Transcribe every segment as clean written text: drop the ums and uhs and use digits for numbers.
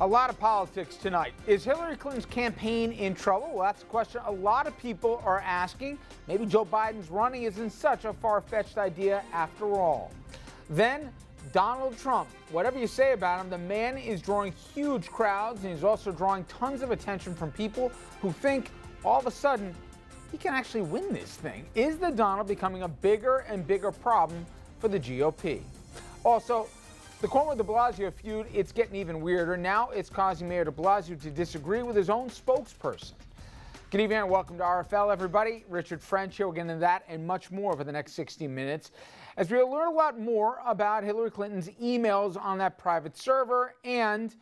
A lot of politics tonight. Is Hillary Clinton's campaign in trouble? Well, that's a question a lot of people are asking. Maybe Joe Biden's running isn't such a far-fetched idea after all. Then, Donald Trump. Whatever you say about him, the man is drawing huge crowds, and he's also drawing tons of attention from people who think all of a sudden he can actually win this thing. Is the Donald becoming a bigger and bigger problem for the GOP? Also, the Cuomo de Blasio feud, it's getting even weirder. Now it's causing Mayor de Blasio to disagree with his own spokesperson. Good evening and welcome to RFL, everybody. Richard French here. We'll get into that and much more over the next 60 minutes as we learn a lot more about Hillary Clinton's emails on that private server, and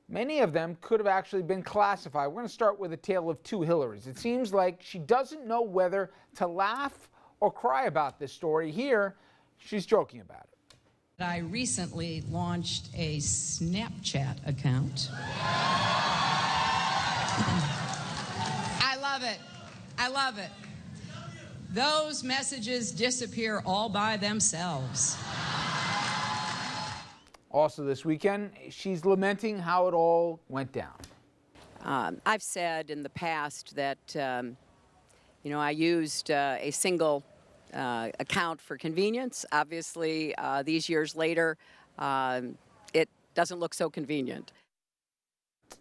many of them could have actually been classified. We're going to start with a tale of two Hillarys. It seems like she doesn't know whether to laugh or cry about this story. Here, she's joking about it. I recently launched a Snapchat account. I love it. I love it. Those messages disappear all by themselves. Also this weekend, she's lamenting how it all went down. I've said in the past that, I used a single account for convenience. Obviously, these years later, it doesn't look so convenient.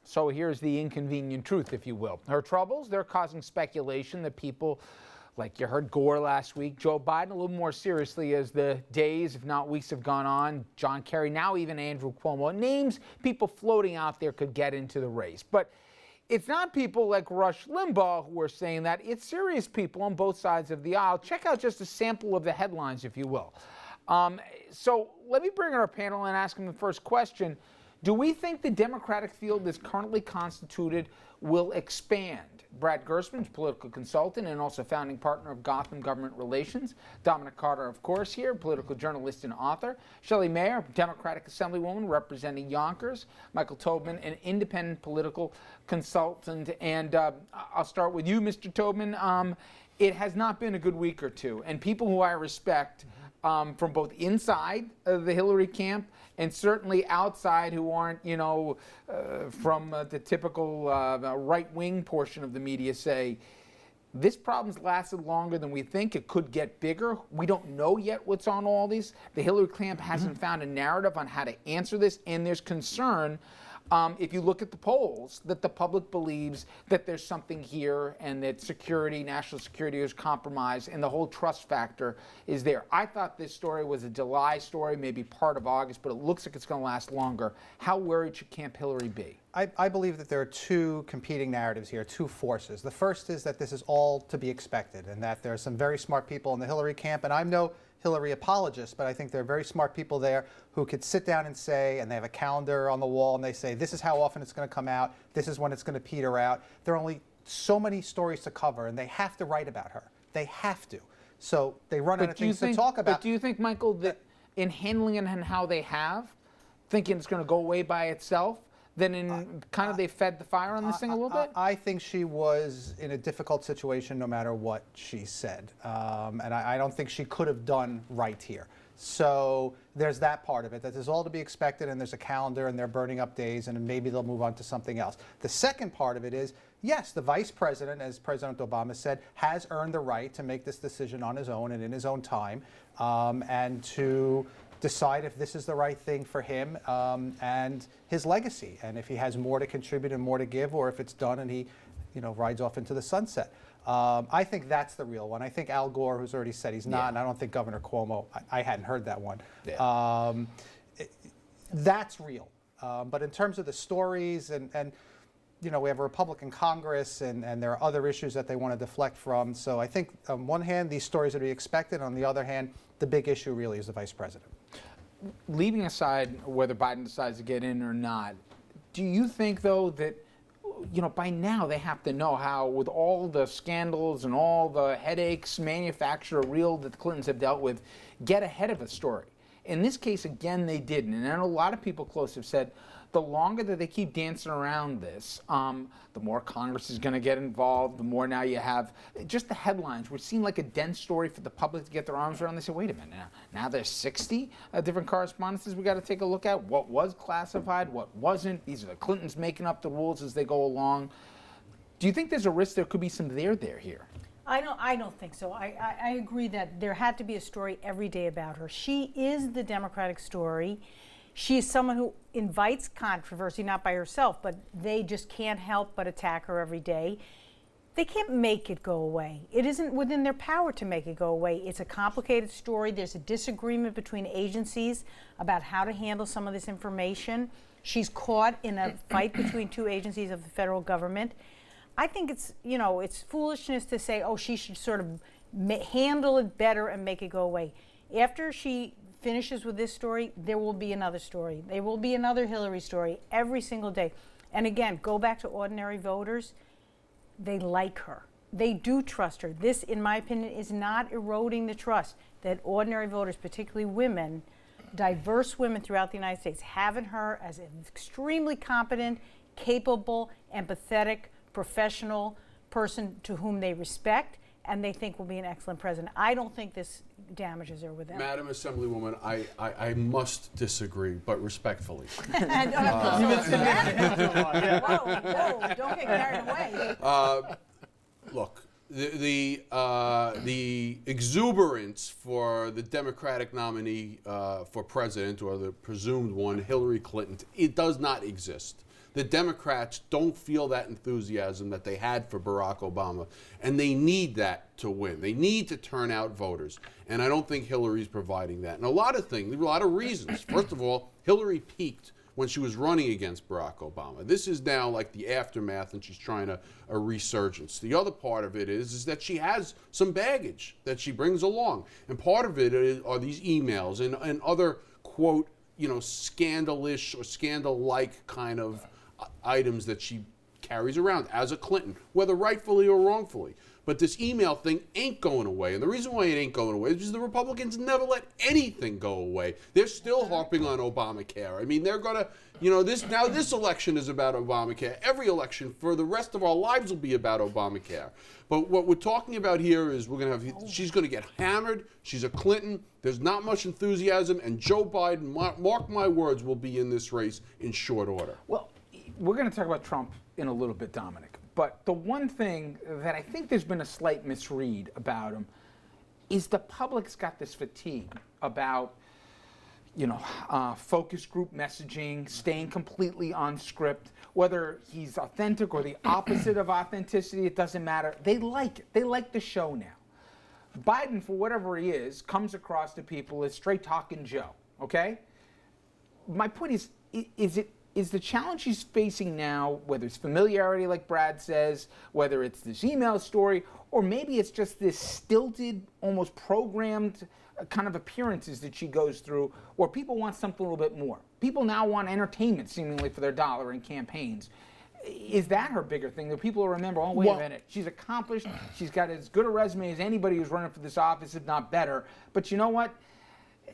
So here's the inconvenient truth, if you will. Her troubles, they're causing speculation that people, like you heard Gore last week, Joe Biden a little more seriously as the days, if not weeks, have gone on, John Kerry, now even Andrew Cuomo, names people floating out there could get into the race. But it's not people like Rush Limbaugh who are saying that. It's serious people on both sides of the aisle. Check out just a sample of the headlines, if you will. So let me bring in our panel and ask them the first question. Do we think the Democratic field as currently constituted will expand? Brad Gersman's political consultant and also founding partner of Gotham Government Relations. Dominic Carter, of course, here, political journalist and author. Shelley Mayer, Democratic Assemblywoman representing Yonkers. Michael Tobman, an independent political consultant. And I'll start with you, Mr. Tobman. It has not been a good week or two. And people who I respect from both inside of the Hillary camp and certainly outside who aren't, from the typical right-wing portion of the media say, this problem's lasted longer than we think. It could get bigger. We don't know yet what's on all these. The Hillary camp hasn't found a narrative on how to answer this, and there's concern, if you look at the polls, that the public believes that there's something here and that security, national security is compromised and the whole trust factor is there. I thought this story was a July story, maybe part of August, but it looks like it's going to last longer. How worried should Camp Hillary be? I believe that there are two competing narratives here, two forces. The first is that this is all to be expected and that there are some very smart people in the Hillary camp, and I'm no Hillary apologist, but I think there are very smart people there who could sit down and say, and they have a calendar on the wall, and they say, this is how often it's going to come out, this is when it's going to peter out. There are only so many stories to cover, and they have to write about her. They have to. So they run out of things to talk about. But do you think, Michael, that in handling it and how they have, thinking it's going to go away by itself, then they fed the fire on this thing a little bit? I think she was in a difficult situation no matter what she said. And I don't think she could have done right here. So there's that part of it, that there's all to be expected, and there's a calendar, and they're burning up days, and maybe they'll move on to something else. The second part of it is, yes, the vice president, as President Obama said, has earned the right to make this decision on his own and in his own time, and to decide if this is the right thing for him and his legacy, and if he has more to contribute and more to give, or if it's done and he, rides off into the sunset. I think that's the real one. I think Al Gore, who's already said he's not, and I don't think Governor Cuomo, I hadn't heard that one. Yeah. That's real. But in terms of the stories and we have a Republican Congress, and there are other issues that they want to deflect from. So I think on one hand, these stories are to be expected. On the other hand, the big issue really is the vice president. Leaving aside whether Biden decides to get in or not, do you think, though, that, by now they have to know how, with all the scandals and all the headaches, manufacturer real that the Clintons have dealt with, get ahead of a story In this case, again, they didn't. And I know a lot of people close have said the longer that they keep dancing around this, the more Congress is going to get involved, the more now you have just the headlines, which seem like a dense story for the public to get their arms around. They say, wait a minute, now there's 60 different correspondences we got to take a look at. What was classified, what wasn't. These are the Clintons making up the rules as they go along. Do you think there's a risk there could be some there here? I don't think so. I agree that there had to be a story every day about her. She is the Democratic story. She is someone who invites controversy, not by herself, but they just can't help but attack her every day. They can't make it go away. It isn't within their power to make it go away. It's a complicated story. There's a disagreement between agencies about how to handle some of this information. She's caught in a fight between two agencies of the federal government. I think it's foolishness to say, oh, she should sort of handle it better and make it go away. After she finishes with this story, there will be another story. There will be another Hillary story every single day. And again, go back to ordinary voters. They like her. They do trust her. This, in my opinion, is not eroding the trust that ordinary voters, particularly women, diverse women throughout the United States, have in her as an extremely competent, capable, empathetic, professional person to whom they respect and they think will be an excellent president. I don't think this damages her with that. Madam Assemblywoman, I must disagree, but respectfully. Whoa, don't get carried away. Look, the exuberance for the Democratic nominee for president, or the presumed one, Hillary Clinton, it does not exist. The Democrats don't feel that enthusiasm that they had for Barack Obama, and they need that to win. They need to turn out voters, and I don't think Hillary's providing that. And a lot of reasons. First of all, Hillary peaked when she was running against Barack Obama. This is now like the aftermath, and she's trying a resurgence. The other part of it is that she has some baggage that she brings along, and part of it are these emails and other, quote, scandalish or scandal-like kind of items that she carries around as a Clinton, whether rightfully or wrongfully. But this email thing ain't going away. And the reason why it ain't going away is because the Republicans never let anything go away. They're still harping on Obamacare. I mean, they're going to, this election is about Obamacare. Every election for the rest of our lives will be about Obamacare. But what we're talking about here is she's going to get hammered. She's a Clinton. There's not much enthusiasm. And Joe Biden, mark my words, will be in this race in short order. Well, we're going to talk about Trump in a little bit, Dominic. But the one thing that I think there's been a slight misread about him is the public's got this fatigue about, focus group messaging, staying completely on script. Whether he's authentic or the opposite of authenticity, it doesn't matter. They like it. They like the show now. Biden, for whatever he is, comes across to people as straight talking Joe, okay? My point is the challenge he's facing now, whether it's familiarity like Brad says, whether it's this email story, or maybe it's just this stilted, almost programmed kind of appearances that she goes through where people want something a little bit more. People now want entertainment seemingly for their dollar in campaigns. Is that her bigger thing? That people will remember, oh, wait a minute, she's accomplished, she's got as good a resume as anybody who's running for this office, if not better. But you know what?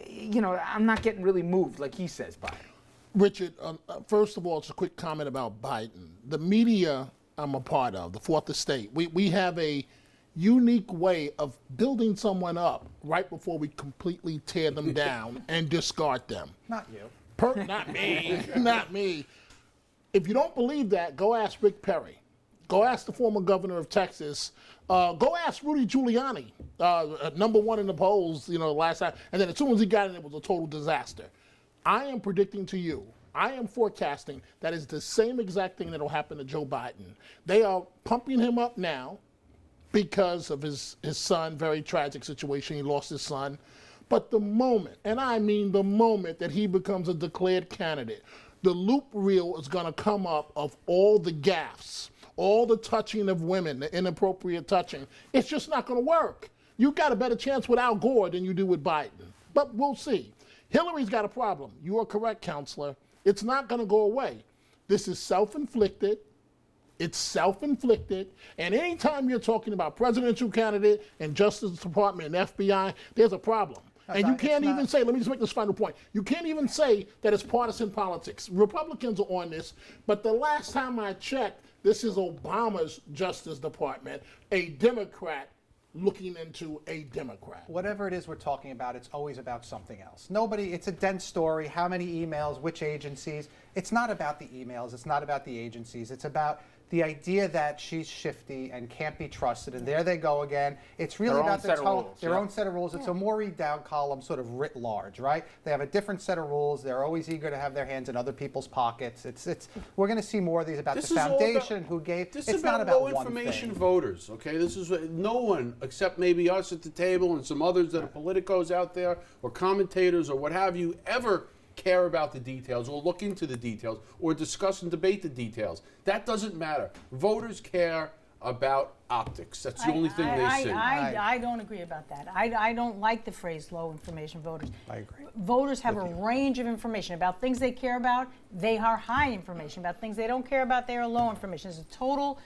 I'm not getting really moved like he says, Biden. Richard, first of all, it's a quick comment about Biden. The media I'm a part of, the Fourth Estate, we have a unique way of building someone up right before we completely tear them down and discard them. Not you. Not me. Not me. If you don't believe that, go ask Rick Perry. Go ask the former governor of Texas. Go ask Rudy Giuliani, number one in the polls, last time. And then as soon as he got in, it was a total disaster. I am predicting to you, I am forecasting that is the same exact thing that will happen to Joe Biden. They are pumping him up now because of his son, very tragic situation. He lost his son. But the moment, and I mean the moment that he becomes a declared candidate, the loop reel is going to come up of all the gaffes, all the touching of women, the inappropriate touching. It's just not going to work. You got a better chance with Al Gore than you do with Biden. But we'll see. Hillary's got a problem. You are correct, counselor. It's not going to go away. This is self-inflicted. It's self-inflicted. And anytime you're talking about presidential candidate and Justice Department and FBI, there's a problem. And you can't even say, let me just make this final point. You can't even say that it's partisan politics. Republicans are on this, but the last time I checked, this is Obama's Justice Department, a Democrat looking into a Democrat. Whatever it is we're talking about, it's always about something else. It's a dense story. How many emails, which agencies? It's not about the emails. It's not about the agencies. It's about the idea that she's shifty and can't be trusted, and there they go again. It's really about their own set of rules. It's a Maureen Dowd column sort of writ large, right? They have a different set of rules. They're always eager to have their hands in other people's pockets. We're going to see more of these about the foundation, who gave. This it's is not about about low one information thing. voters, okay? This is no one except maybe us at the table and some others that are politicos out there or commentators or what have you ever care about the details or look into the details or discuss and debate the details. That doesn't matter. Voters care about optics. That's the only thing they see. I don't agree about that. I don't like the phrase low information voters. I agree. Voters have a range of information about things they care about. They are high information. About things they don't care about, they are low information. It's a total,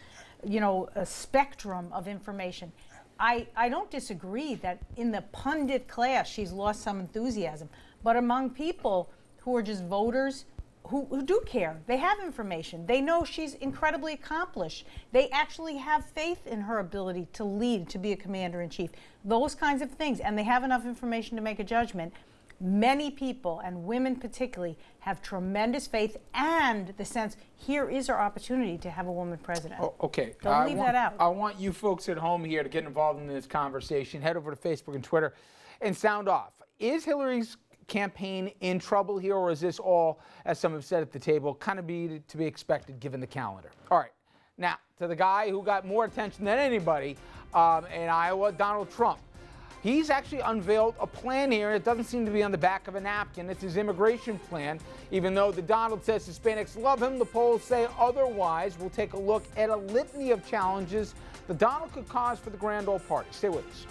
a spectrum of information. I don't disagree that in the pundit class she's lost some enthusiasm, but among people who are just voters who do care. They have information. They know she's incredibly accomplished. They actually have faith in her ability to lead, to be a commander-in-chief, those kinds of things. And they have enough information to make a judgment. Many people, and women particularly, have tremendous faith and the sense, here is our opportunity to have a woman president. Oh, okay. Don't leave that out. I want you folks at home here to get involved in this conversation. Head over to Facebook and Twitter and sound off. Is Hillary's campaign in trouble here, or is this all, as some have said at the table, kind of to be expected given the calendar? All right, now to the guy who got more attention than anybody in Iowa, Donald Trump. He's actually unveiled a plan here. It doesn't seem to be on the back of a napkin. It's his immigration plan. Even though the Donald says Hispanics love him, the polls say otherwise. We'll take a look at a litany of challenges the Donald could cause for the grand old party. Stay with us.